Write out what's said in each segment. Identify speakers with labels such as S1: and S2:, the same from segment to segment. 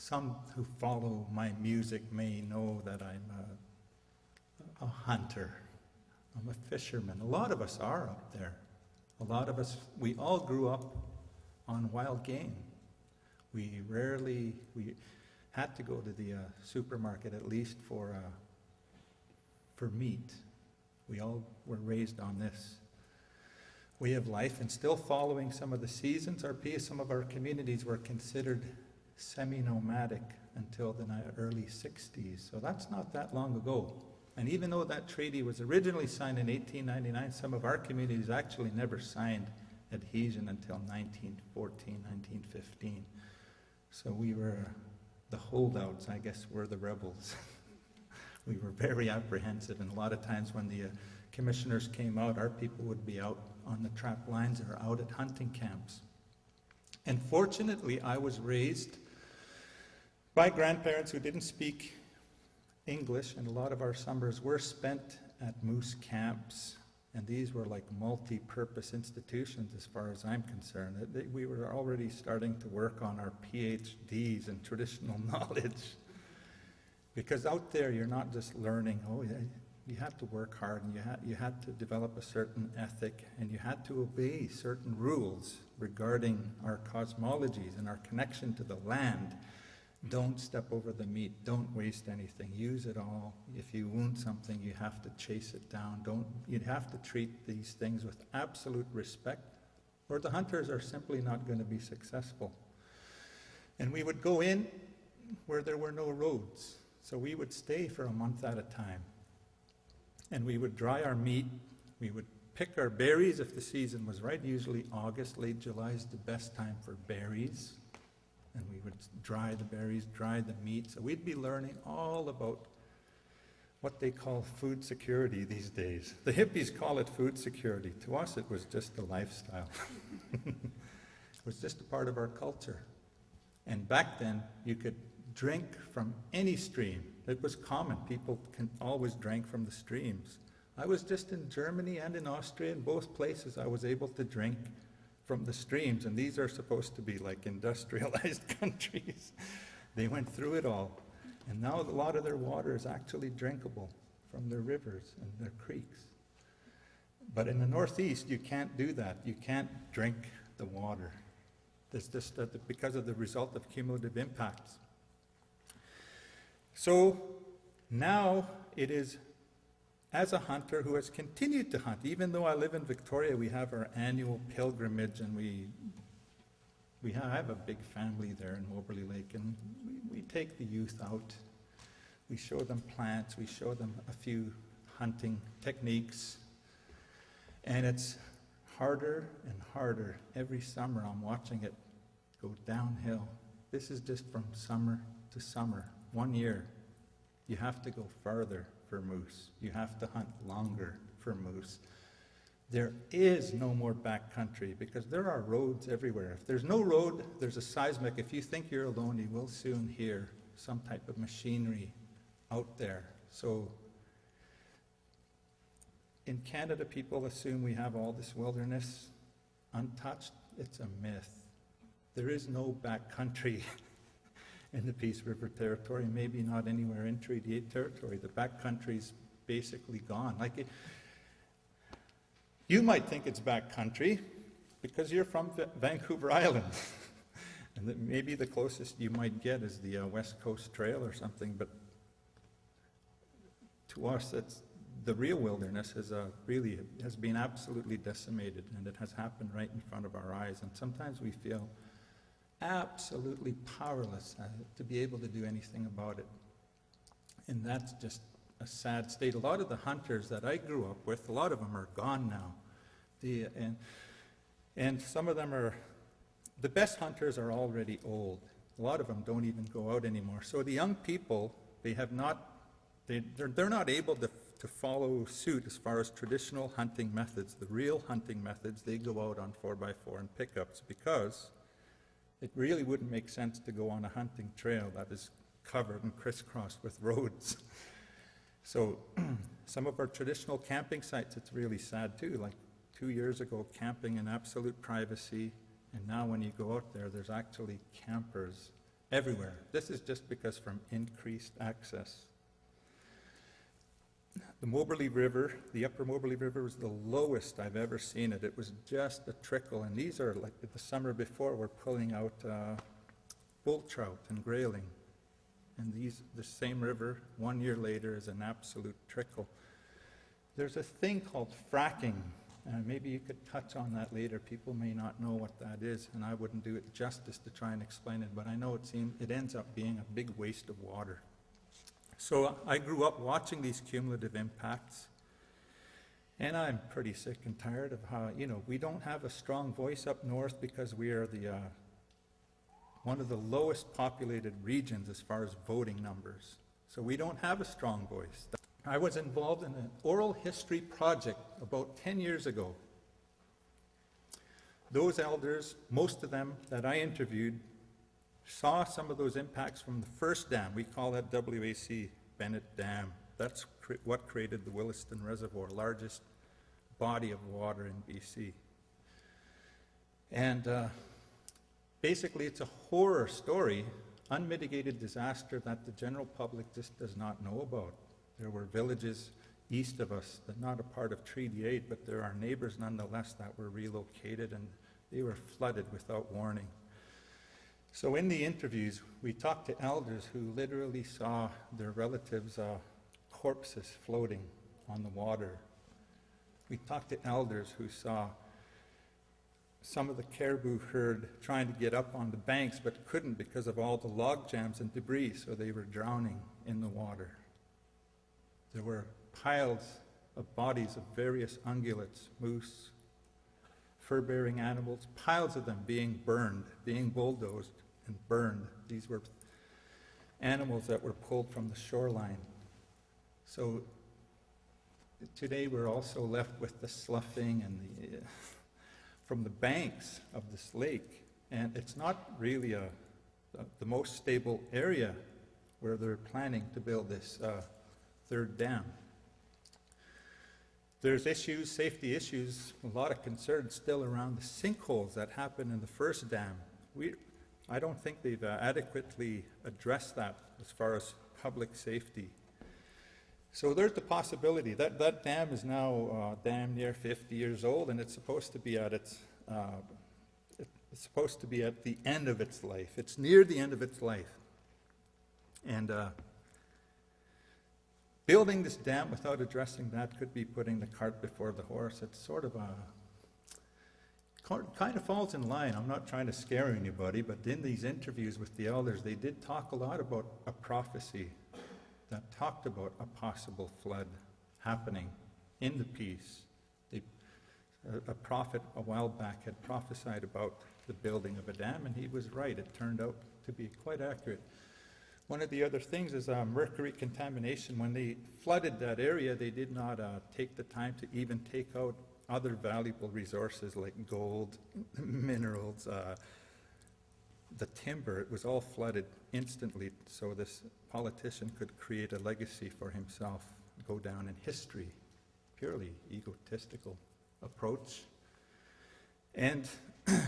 S1: some who follow my music may know that I'm a hunter. I'm a fisherman. A lot of us are up there. A lot of us, we all grew up on wild game. We had to go to the supermarket at least for meat. We all were raised on this way of life and still following some of the seasons. Some of our communities were considered semi-nomadic until the early 60s. So that's not that long ago. And even though that treaty was originally signed in 1899, some of our communities actually never signed adhesion until 1914, 1915. So we were the holdouts, I guess, were the rebels. We were very apprehensive, and a lot of times when the commissioners came out, our people would be out on the trap lines or out at hunting camps. And fortunately, I was raised by grandparents who didn't speak English, and a lot of our summers were spent at moose camps, and these were like multi-purpose institutions as far as I'm concerned. We were already starting to work on our PhDs in traditional knowledge, because out there you're not just learning, you had to work hard, and you had to develop a certain ethic, and you had to obey certain rules regarding our cosmologies and our connection to the land. Don't step over the meat. Don't waste anything. Use it all. If you wound something, you have to chase it down. You have to treat these things with absolute respect, or the hunters are simply not going to be successful. And we would go in where there were no roads. So we would stay for a month at a time. And we would dry our meat. We would pick our berries if the season was right. Usually August, late July is the best time for berries. And we would dry the berries, dry the meat. So we'd be learning all about what they call food security these days. The hippies call it food security. To us, it was just a lifestyle. It was just a part of our culture. And back then, you could drink from any stream. It was common. People always drank from the streams. I was just in Germany and in Austria. In both places, I was able to drink from the streams, and these are supposed to be like industrialized countries. They went through it all, and now a lot of their water is actually drinkable from their rivers and their creeks. But in the Northeast, you can't do that. You can't drink the water. It's just because of the result of cumulative impacts. So now it is, as a hunter who has continued to hunt, even though I live in Victoria, we have our annual pilgrimage, and we have a big family there in Moberly Lake, and we take the youth out. We show them plants, we show them a few hunting techniques, and it's harder and harder. Every summer I'm watching it go downhill. This is just from summer to summer. 1 year, you have to go farther for moose. You have to hunt longer for moose. There is no more backcountry because there are roads everywhere. If there's no road, there's a seismic. If you think you're alone, you will soon hear some type of machinery out there. So in Canada, people assume we have all this wilderness untouched. It's a myth. There is no backcountry in the Peace River Territory, maybe not anywhere in Treaty 8 territory. The backcountry's basically gone. You might think it's backcountry because you're from Vancouver Island. And that maybe the closest you might get is the West Coast Trail or something, but to us, the real wilderness has been absolutely decimated, and it has happened right in front of our eyes. And sometimes we feel absolutely powerless to be able to do anything about it. And that's just a sad state. A lot of the hunters that I grew up with, a lot of them are gone now. And some of them the best hunters are already old. A lot of them don't even go out anymore. So the young people, they're not able to follow suit as far as traditional hunting methods, the real hunting methods. They go out on 4x4 and pickups because it really wouldn't make sense to go on a hunting trail that is covered and crisscrossed with roads. So some of our traditional camping sites, it's really sad too. Like 2 years ago, camping in absolute privacy, and now when you go out there, there's actually campers everywhere. This is just because from increased access. The Moberly River, the upper Moberly River, was the lowest I've ever seen it. It was just a trickle, and these are like the summer before we're pulling out bull trout and grayling. And the same river, 1 year later, is an absolute trickle. There's a thing called fracking. Maybe you could touch on that later. People may not know what that is, and I wouldn't do it justice to try and explain it, but I know it ends up being a big waste of water. So I grew up watching these cumulative impacts, and I'm pretty sick and tired of how, we don't have a strong voice up north because we are one of the lowest populated regions as far as voting numbers. So we don't have a strong voice. I was involved in an oral history project about 10 years ago. Those elders, most of them that I interviewed, saw some of those impacts from the first dam. We call that WAC Bennett Dam. That's what created the Williston Reservoir, largest body of water in BC. And basically, it's a horror story, unmitigated disaster that the general public just does not know about. There were villages east of us that are not a part of Treaty 8, but there are neighbors nonetheless that were relocated, and they were flooded without warning. So in the interviews, we talked to elders who literally saw their relatives' corpses floating on the water. We talked to elders who saw some of the caribou herd trying to get up on the banks but couldn't because of all the log jams and debris, so they were drowning in the water. There were piles of bodies of various ungulates, moose, fur-bearing animals, piles of them being burned, being bulldozed and burned. These were animals that were pulled from the shoreline. So today we're also left with the sloughing and from the banks of this lake. And it's not really the most stable area where they're planning to build this third dam. There's issues, safety issues, a lot of concerns still around the sinkholes that happened in the first dam. I don't think they've adequately addressed that as far as public safety. So there's the possibility that that dam is now damn near 50 years old, and it's supposed to be at the end of its life. It's near the end of its life. And building this dam without addressing that could be putting the cart before the horse. It's sort of kind of falls in line. I'm not trying to scare anybody, but in these interviews with the elders, they did talk a lot about a prophecy that talked about a possible flood happening in the Peace. A prophet a while back had prophesied about the building of a dam, and he was right. It turned out to be quite accurate. One of the other things is mercury contamination. When they flooded that area, they did not take the time to even take out other valuable resources like gold, minerals, the timber. It was all flooded instantly, so this politician could create a legacy for himself, go down in history. Purely egotistical approach. And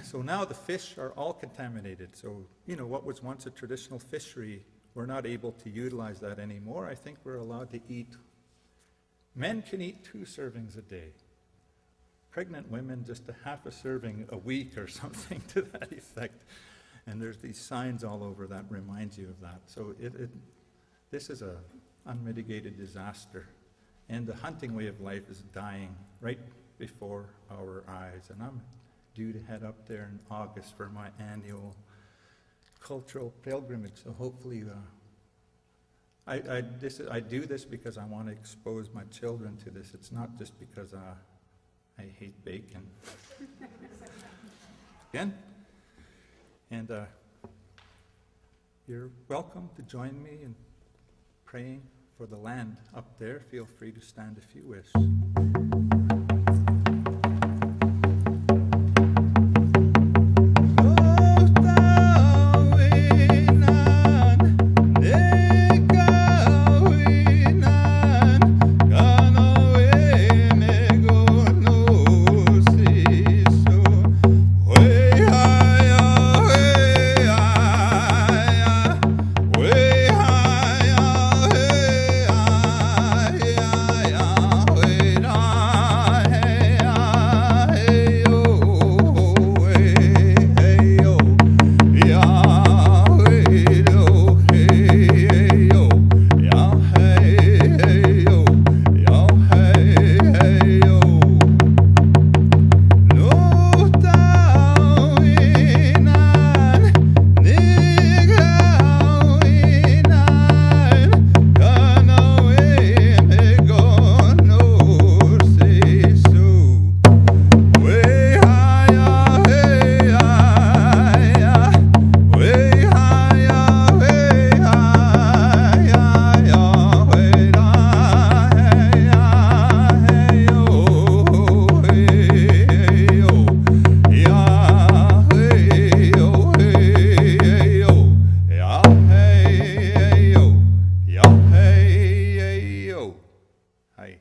S1: so now the fish are all contaminated. So, what was once a traditional fishery, we're not able to utilize that anymore. I think we're allowed to eat. Men can eat 2 servings a day. Pregnant women, just a half a serving a week or something to that effect. And there's these signs all over that reminds you of that. So this is an unmitigated disaster. And the hunting way of life is dying right before our eyes. And I'm due to head up there in August for my annual cultural pilgrimage. So hopefully, I do this because I want to expose my children to this. It's not just because I hate bacon. Again? And you're welcome to join me in praying for the land up there. Feel free to stand if you wish. I